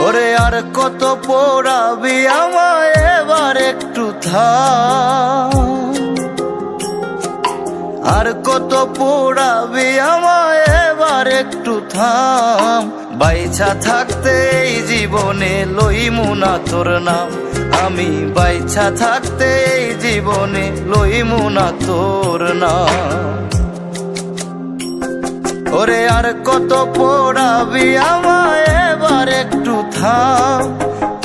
ওরে আর কত পোড়াবি আমায়, এবার একটু থাম। আর কত পোড়াবি আমায়, এবার একটু থাম। বাইচা থাকতে এই জীবনে লইমু না তোর নাম। আমি বাইচা থাকতে এই জীবনে লইমু না তোর নাম। ওরে আর কত পোড়াবি আমায়, এবার একটু থাম।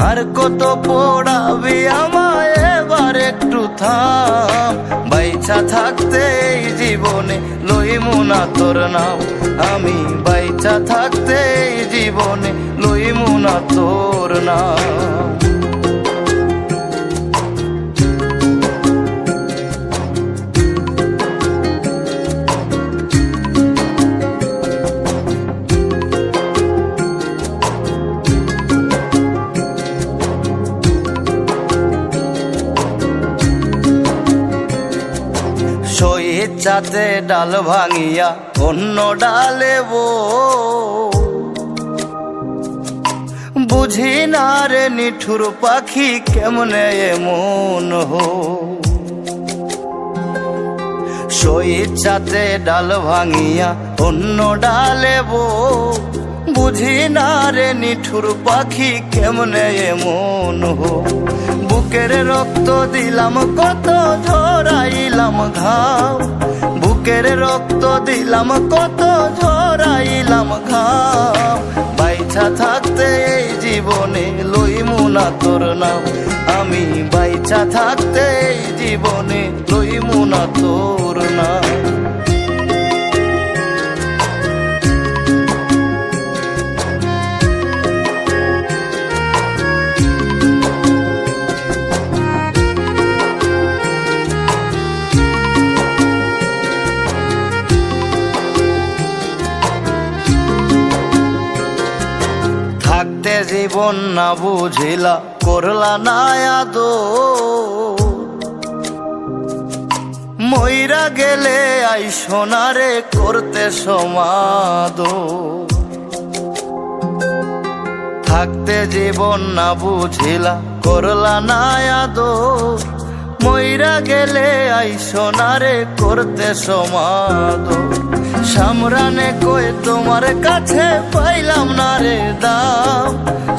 আর কত পোড়াবি আমায়, এবার একটু থাম। বাইচা থাকতে এই জীবনে লইমু না তোর নাম। আমি বাইচা থাকতে এই জীবনে লইমু না তোর নাম। ইচ্ছাতে ডাল ভাঙিয়া অন্য ডালে বুঝি না রে নিঠুর পাখি কেমনে এমন হো। ইচ্ছাতে ডাল ভাঙিয়া অন্য ডালে বুঝি না রে নিঠুর পাখি কেমনে এমন হো। বুকের রক্ত দিলাম কত, ঝরাইলাম ঘাও। বুকের রক্ত দিলাম কত, ঝরাইলাম ঘাও। বাইচা থাকতে এই জীবনে লইমু না তোর নাম। আমি বাইচা থাকতে এই জীবনে লইমু না তোর নাম। থাকতে জীবন না বুঝিলা, করলা না আদর। মইরা গেলে আই সোনারে করতে সমাদর। থাকতে জীবন না বুঝিলা, করলা না আদর। মইরা গেলে আই সোনারে করতে সমাদর। সামরানে কই তোমার কাছে পাইলাম না রে দাম।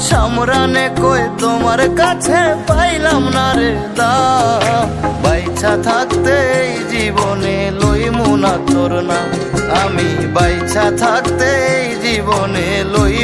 সামরানে কই তোমার কাছে পাইলাম না রে দাম। বাইচা থাকতে এই জীবনে লইমু না তোর নাম। আমি বাইচা থাকতে এই জীবনে লই